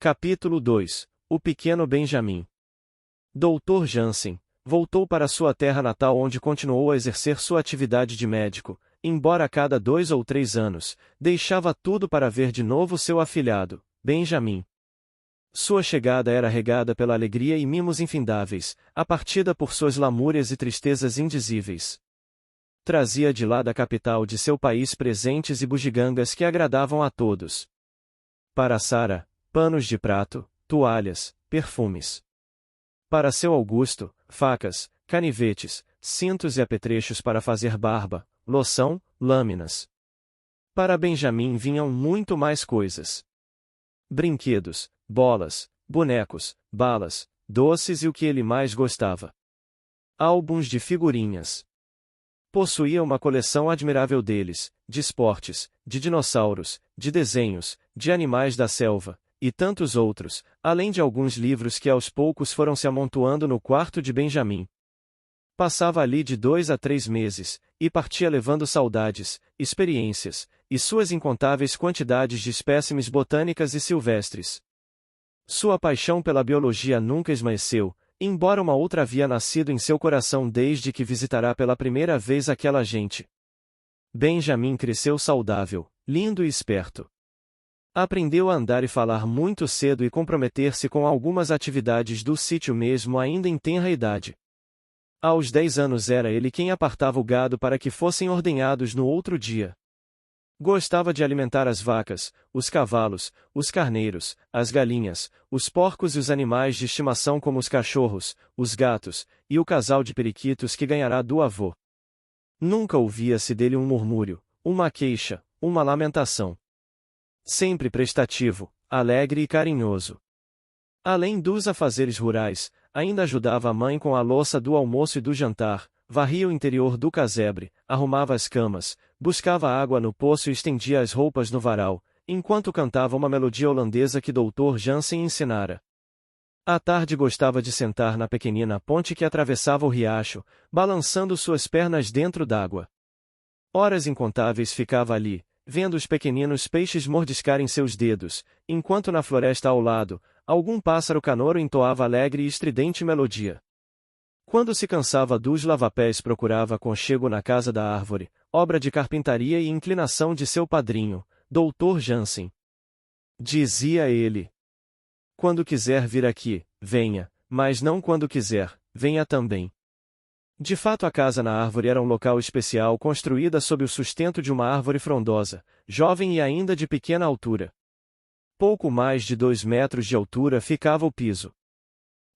Capítulo 2. O pequeno Benjamim. Dr. Jansen voltou para sua terra natal, onde continuou a exercer sua atividade de médico, embora a cada 2 ou 3 anos, deixava tudo para ver de novo seu afilhado, Benjamim. Sua chegada era regada pela alegria e mimos infindáveis, a partida por suas lamúrias e tristezas indizíveis. Trazia de lá da capital de seu país presentes e bugigangas que agradavam a todos. Para Sara, panos de prato, toalhas, perfumes. Para seu Augusto, facas, canivetes, cintos e apetrechos para fazer barba, loção, lâminas. Para Benjamim vinham muito mais coisas. Brinquedos, bolas, bonecos, balas, doces e o que ele mais gostava. Álbuns de figurinhas. Possuía uma coleção admirável deles, de esportes, de dinossauros, de desenhos, de animais da selva, e tantos outros, além de alguns livros que aos poucos foram se amontoando no quarto de Benjamim. Passava ali de 2 a 3 meses, e partia levando saudades, experiências, e suas incontáveis quantidades de espécimes botânicas e silvestres. Sua paixão pela biologia nunca esmaeceu, embora uma outra havia nascido em seu coração desde que visitará pela primeira vez aquela gente. Benjamim cresceu saudável, lindo e esperto. Aprendeu a andar e falar muito cedo e comprometer-se com algumas atividades do sítio mesmo ainda em tenra idade. Aos 10 anos era ele quem apartava o gado para que fossem ordenhados no outro dia. Gostava de alimentar as vacas, os cavalos, os carneiros, as galinhas, os porcos e os animais de estimação como os cachorros, os gatos, e o casal de periquitos que ganhará do avô. Nunca ouvia-se dele um murmúrio, uma queixa, uma lamentação. Sempre prestativo, alegre e carinhoso. Além dos afazeres rurais, ainda ajudava a mãe com a louça do almoço e do jantar, varria o interior do casebre, arrumava as camas, buscava água no poço e estendia as roupas no varal, enquanto cantava uma melodia holandesa que Dr. Jansen ensinara. À tarde gostava de sentar na pequenina ponte que atravessava o riacho, balançando suas pernas dentro d'água. Horas incontáveis ficava ali, vendo os pequeninos peixes mordiscarem seus dedos, enquanto na floresta ao lado, algum pássaro canouro entoava alegre e estridente melodia. Quando se cansava dos lavapés procurava aconchego na casa da árvore, obra de carpintaria e inclinação de seu padrinho, Dr. Jansen. Dizia ele: "Quando quiser vir aqui, venha, mas não quando quiser, venha também." De fato, a casa na árvore era um local especial construída sob o sustento de uma árvore frondosa, jovem e ainda de pequena altura. Pouco mais de 2 metros de altura ficava o piso.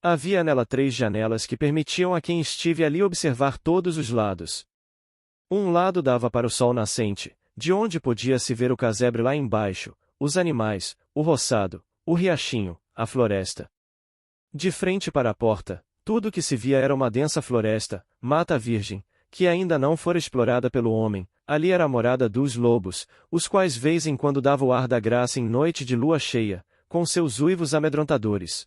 Havia nela 3 janelas que permitiam a quem estive ali observar todos os lados. Um lado dava para o sol nascente, de onde podia-se ver o casebre lá embaixo, os animais, o roçado, o riachinho, a floresta. De frente para a porta, tudo o que se via era uma densa floresta, mata virgem, que ainda não fora explorada pelo homem. Ali era a morada dos lobos, os quais vez em quando dava o ar da graça em noite de lua cheia, com seus uivos amedrontadores.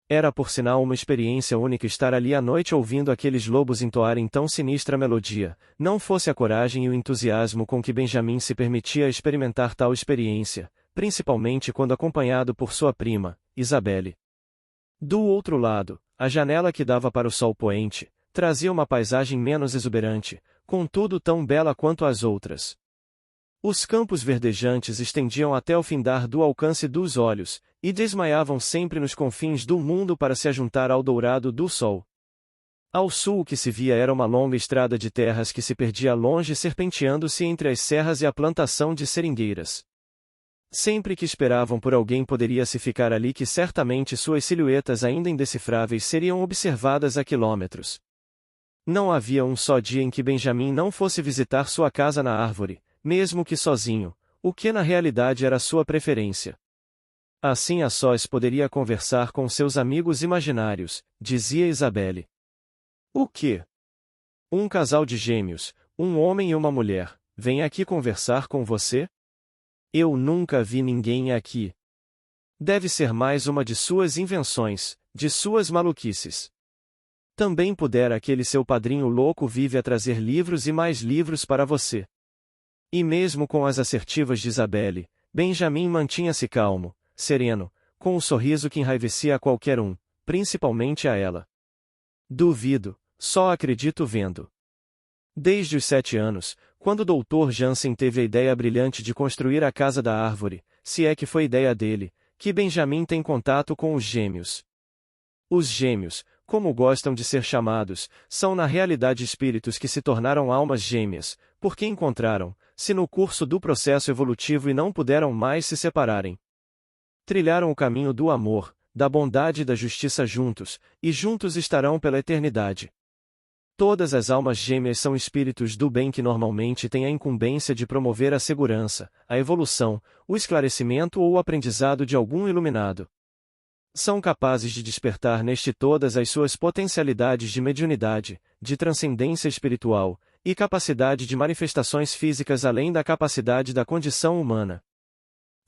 Era por sinal uma experiência única estar ali à noite ouvindo aqueles lobos entoarem tão sinistra melodia, não fosse a coragem e o entusiasmo com que Benjamim se permitia experimentar tal experiência, principalmente quando acompanhado por sua prima, Isabelle. Do outro lado, a janela que dava para o sol poente, trazia uma paisagem menos exuberante, contudo tão bela quanto as outras. Os campos verdejantes estendiam até o findar do alcance dos olhos, e desmaiavam sempre nos confins do mundo para se ajuntar ao dourado do sol. Ao sul o que se via era uma longa estrada de terras que se perdia longe serpenteando-se entre as serras e a plantação de seringueiras. Sempre que esperavam por alguém poderia-se ficar ali, que certamente suas silhuetas ainda indecifráveis seriam observadas a quilômetros. Não havia um só dia em que Benjamim não fosse visitar sua casa na árvore, mesmo que sozinho, o que na realidade era sua preferência. Assim a sós poderia conversar com seus amigos imaginários, dizia Isabelle. O quê? Um casal de gêmeos, um homem e uma mulher, vem aqui conversar com você? Eu nunca vi ninguém aqui. Deve ser mais uma de suas invenções, de suas maluquices. Também pudera aquele seu padrinho louco vive a trazer livros e mais livros para você. E mesmo com as assertivas de Isabelle, Benjamim mantinha-se calmo, sereno, com um sorriso que enraivecia a qualquer um, principalmente a ela. Duvido, só acredito vendo. Desde os 7 anos, quando o Dr. Jansen teve a ideia brilhante de construir a Casa da Árvore, se é que foi ideia dele, que Benjamin tem contato com os gêmeos. Os gêmeos, como gostam de ser chamados, são na realidade espíritos que se tornaram almas gêmeas, porque encontraram-se no curso do processo evolutivo e não puderam mais se separarem. Trilharam o caminho do amor, da bondade e da justiça juntos, e juntos estarão pela eternidade. Todas as almas gêmeas são espíritos do bem que normalmente têm a incumbência de promover a segurança, a evolução, o esclarecimento ou o aprendizado de algum iluminado. São capazes de despertar neste todas as suas potencialidades de mediunidade, de transcendência espiritual, e capacidade de manifestações físicas além da capacidade da condição humana.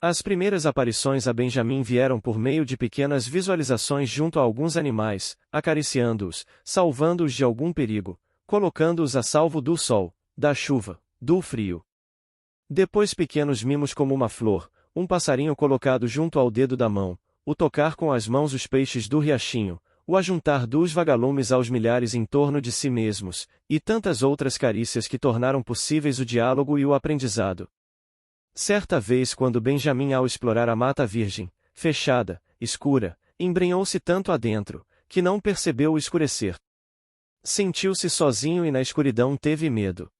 As primeiras aparições a Benjamin vieram por meio de pequenas visualizações junto a alguns animais, acariciando-os, salvando-os de algum perigo, colocando-os a salvo do sol, da chuva, do frio. Depois pequenos mimos como uma flor, um passarinho colocado junto ao dedo da mão, o tocar com as mãos os peixes do riachinho, o ajuntar dos vagalumes aos milhares em torno de si mesmos, e tantas outras carícias que tornaram possíveis o diálogo e o aprendizado. Certa vez quando Benjamin ao explorar a mata virgem, fechada, escura, embrenhou-se tanto adentro, que não percebeu o escurecer. Sentiu-se sozinho e na escuridão teve medo.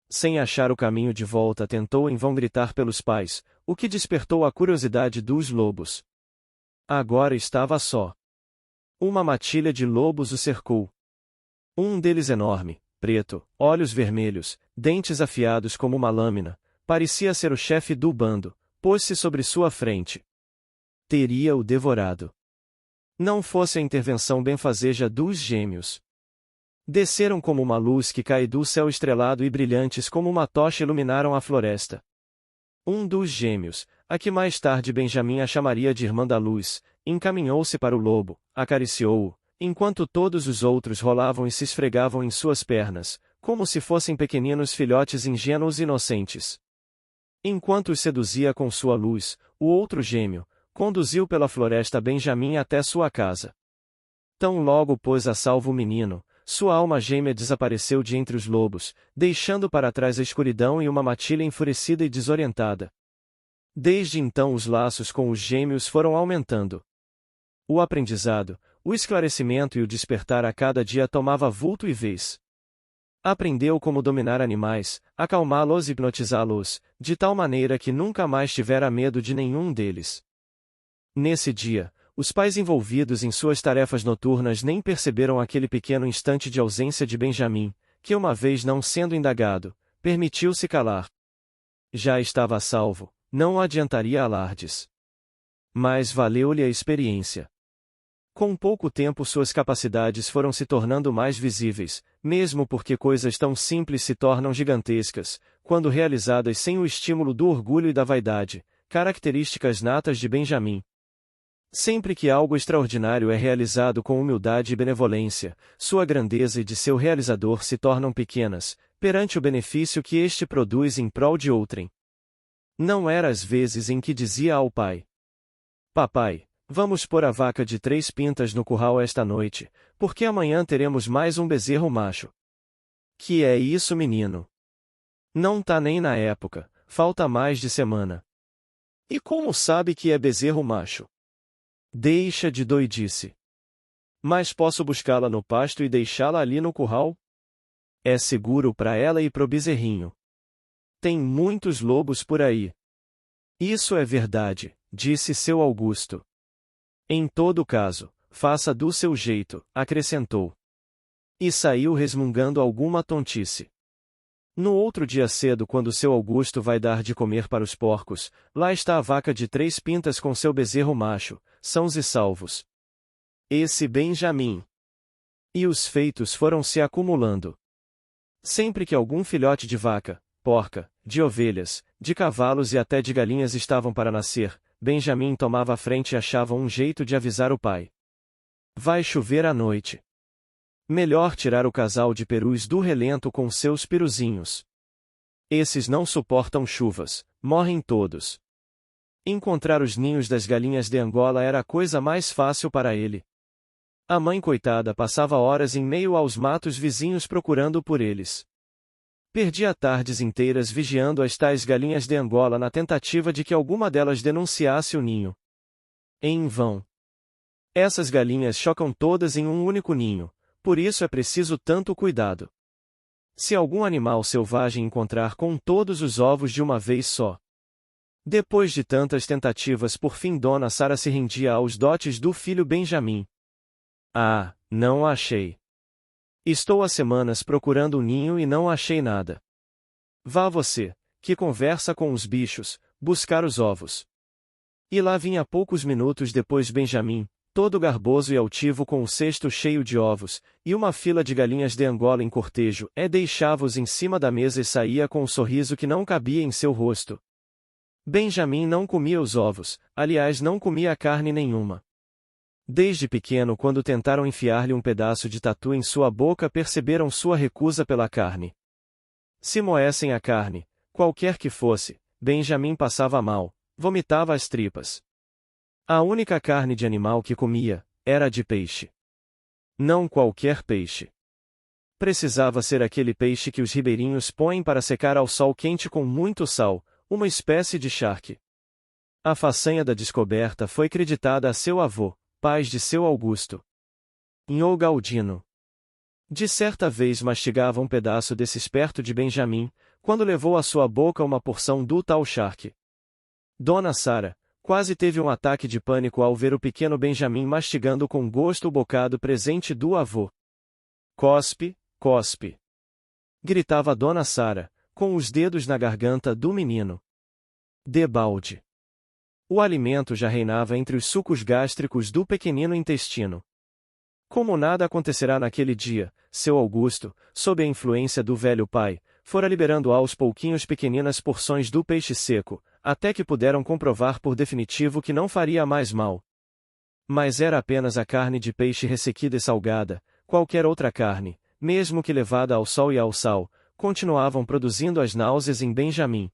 Sem achar o caminho de volta tentou em vão gritar pelos pais, o que despertou a curiosidade dos lobos. Agora estava só. Uma matilha de lobos o cercou. Um deles enorme, preto, olhos vermelhos, dentes afiados como uma lâmina, parecia ser o chefe do bando, pôs-se sobre sua frente. Teria-o devorado. Não fosse a intervenção benfazeja dos gêmeos. Desceram como uma luz que cai do céu estrelado e brilhantes como uma tocha iluminaram a floresta. Um dos gêmeos, a que mais tarde Benjamin a chamaria de Irmã da Luz, encaminhou-se para o lobo, acariciou-o, enquanto todos os outros rolavam e se esfregavam em suas pernas, como se fossem pequeninos filhotes ingênuos e inocentes. Enquanto os seduzia com sua luz, o outro gêmeo conduziu pela floresta Benjamin até sua casa. Tão logo pôs a salvo o menino, sua alma gêmea desapareceu de entre os lobos, deixando para trás a escuridão e uma matilha enfurecida e desorientada. Desde então os laços com os gêmeos foram aumentando. O aprendizado, o esclarecimento e o despertar a cada dia tomava vulto e vez. Aprendeu como dominar animais, acalmá-los e hipnotizá-los, de tal maneira que nunca mais tivera medo de nenhum deles. Nesse dia, os pais envolvidos em suas tarefas noturnas nem perceberam aquele pequeno instante de ausência de Benjamin, que uma vez não sendo indagado, permitiu-se calar. Já estava a salvo, não adiantaria alardes. Mas valeu-lhe a experiência. Com pouco tempo suas capacidades foram se tornando mais visíveis, mesmo porque coisas tão simples se tornam gigantescas, quando realizadas sem o estímulo do orgulho e da vaidade, características natas de Benjamin. Sempre que algo extraordinário é realizado com humildade e benevolência, sua grandeza e de seu realizador se tornam pequenas, perante o benefício que este produz em prol de outrem. Não era às vezes em que dizia ao pai: Papai, vamos pôr a vaca de 3 pintas no curral esta noite, porque amanhã teremos mais um bezerro macho. Que é isso, menino? Não tá nem na época, falta mais de semana. E como sabe que é bezerro macho? Deixa de doidice. Mas posso buscá-la no pasto e deixá-la ali no curral? É seguro para ela e pro bezerrinho. Tem muitos lobos por aí. Isso é verdade, disse seu Augusto. Em todo caso, faça do seu jeito, acrescentou. E saiu resmungando alguma tontice. No outro dia cedo, quando seu Augusto vai dar de comer para os porcos, lá está a vaca de 3 pintas com seu bezerro macho, sãos e salvos. Esse Benjamin. E os feitos foram se acumulando. Sempre que algum filhote de vaca, porca, de ovelhas, de cavalos e até de galinhas estavam para nascer, Benjamin tomava a frente e achava um jeito de avisar o pai. Vai chover à noite. Melhor tirar o casal de perus do relento com seus peruzinhos. Esses não suportam chuvas, morrem todos. Encontrar os ninhos das galinhas de Angola era a coisa mais fácil para ele. A mãe coitada passava horas em meio aos matos vizinhos procurando por eles. Perdia tardes inteiras vigiando as tais galinhas de Angola na tentativa de que alguma delas denunciasse o ninho. Em vão. Essas galinhas chocam todas em um único ninho, por isso é preciso tanto cuidado. Se algum animal selvagem encontrar com todos os ovos de uma vez só. Depois de tantas tentativas, por fim Dona Sara se rendia aos dotes do filho Benjamim. Ah, não a achei. Estou há semanas procurando o ninho e não achei nada. Vá você, que conversa com os bichos, buscar os ovos. E lá vinha poucos minutos depois Benjamim, todo garboso e altivo com o cesto cheio de ovos, e uma fila de galinhas de Angola em cortejo, deixava-os em cima da mesa e saía com um sorriso que não cabia em seu rosto. Benjamim não comia os ovos, aliás não comia carne nenhuma. Desde pequeno, quando tentaram enfiar-lhe um pedaço de tatu em sua boca, perceberam sua recusa pela carne. Se moessem a carne, qualquer que fosse, Benjamim passava mal, vomitava as tripas. A única carne de animal que comia era a de peixe. Não qualquer peixe. Precisava ser aquele peixe que os ribeirinhos põem para secar ao sol quente com muito sal, uma espécie de charque. A façanha da descoberta foi creditada a seu avô, pai de seu Augusto. Nhô Galdino. De certa vez mastigava um pedaço desse esperto de Benjamim, quando levou à sua boca uma porção do tal charque. Dona Sara quase teve um ataque de pânico ao ver o pequeno Benjamim mastigando com gosto o bocado presente do avô. Cospe, cospe! Gritava Dona Sara, com os dedos na garganta do menino. Debalde. O alimento já reinava entre os sucos gástricos do pequenino intestino. Como nada acontecerá naquele dia, seu Augusto, sob a influência do velho pai, fora liberando aos pouquinhos pequeninas porções do peixe seco, até que puderam comprovar por definitivo que não faria mais mal. Mas era apenas a carne de peixe ressequida e salgada, qualquer outra carne, mesmo que levada ao sol e ao sal, continuavam produzindo as náuseas em Benjamim.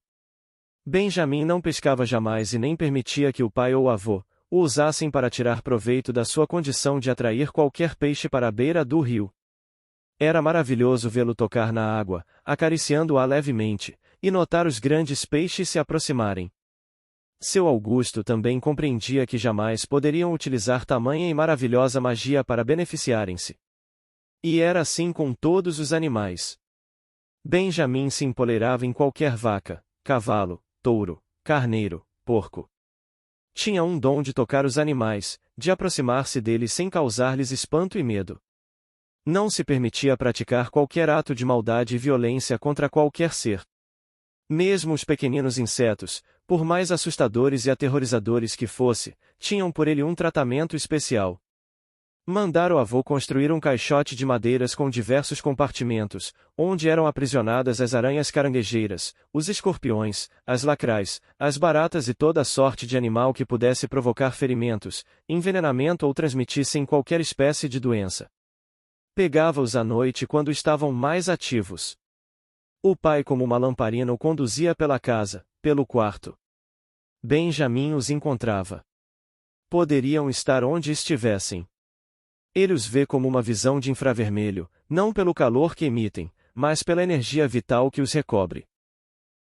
Benjamim não pescava jamais e nem permitia que o pai ou o avô o usassem para tirar proveito da sua condição de atrair qualquer peixe para a beira do rio. Era maravilhoso vê-lo tocar na água, acariciando-a levemente, e notar os grandes peixes se aproximarem. Seu Augusto também compreendia que jamais poderiam utilizar tamanha e maravilhosa magia para beneficiarem-se. E era assim com todos os animais. Benjamim se empoleirava em qualquer vaca, cavalo, touro, carneiro, porco. Tinha um dom de tocar os animais, de aproximar-se deles sem causar-lhes espanto e medo. Não se permitia praticar qualquer ato de maldade e violência contra qualquer ser. Mesmo os pequeninos insetos, por mais assustadores e aterrorizadores que fosse, tinham por ele um tratamento especial. Mandara o avô construir um caixote de madeiras com diversos compartimentos, onde eram aprisionadas as aranhas caranguejeiras, os escorpiões, as lacrais, as baratas e toda sorte de animal que pudesse provocar ferimentos, envenenamento ou transmitissem qualquer espécie de doença. Pegava-os à noite quando estavam mais ativos. O pai, como uma lamparina, o conduzia pela casa, pelo quarto. Benjamim os encontrava. Poderiam estar onde estivessem. Ele os vê como uma visão de infravermelho, não pelo calor que emitem, mas pela energia vital que os recobre.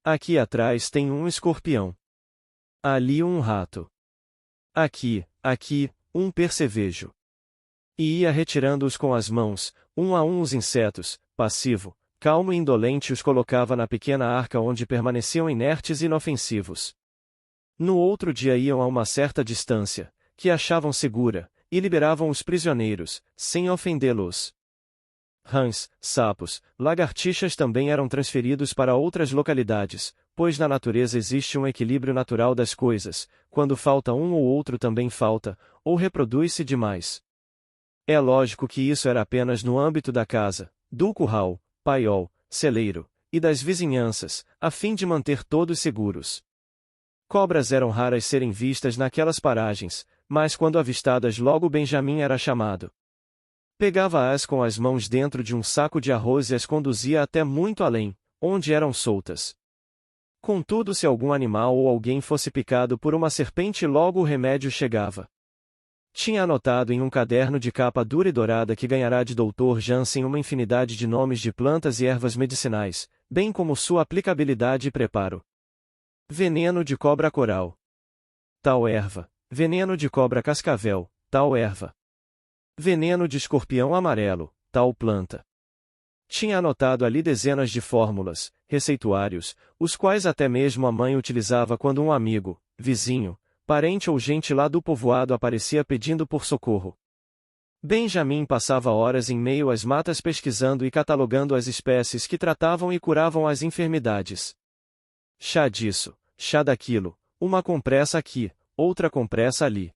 Aqui atrás tem um escorpião. Ali um rato. Aqui, um percevejo. E ia retirando-os com as mãos, um a um os insetos, passivo, calmo e indolente os colocava na pequena arca onde permaneciam inertes e inofensivos. No outro dia iam a uma certa distância, que achavam segura, e liberavam os prisioneiros, sem ofendê-los. Rãs, sapos, lagartixas também eram transferidos para outras localidades, pois na natureza existe um equilíbrio natural das coisas, quando falta um ou outro também falta, ou reproduz-se demais. É lógico que isso era apenas no âmbito da casa, do curral, paiol, celeiro, e das vizinhanças, a fim de manter todos seguros. Cobras eram raras serem vistas naquelas paragens, mas quando avistadas logo Benjamim era chamado. Pegava-as com as mãos dentro de um saco de arroz e as conduzia até muito além, onde eram soltas. Contudo, se algum animal ou alguém fosse picado por uma serpente, logo o remédio chegava. Tinha anotado em um caderno de capa dura e dourada que ganhará de Dr. Jansen uma infinidade de nomes de plantas e ervas medicinais, bem como sua aplicabilidade e preparo. Veneno de cobra coral. Tal erva. Veneno de cobra cascavel. Tal erva. Veneno de escorpião amarelo. Tal planta. Tinha anotado ali dezenas de fórmulas, receituários, os quais até mesmo a mãe utilizava quando um amigo, vizinho, parente ou gente lá do povoado aparecia pedindo por socorro. Benjamin passava horas em meio às matas pesquisando e catalogando as espécies que tratavam e curavam as enfermidades. Chá disso, chá daquilo, uma compressa aqui, outra compressa ali.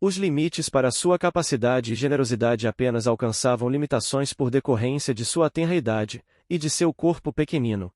Os limites para sua capacidade e generosidade apenas alcançavam limitações por decorrência de sua tenra idade, e de seu corpo pequenino.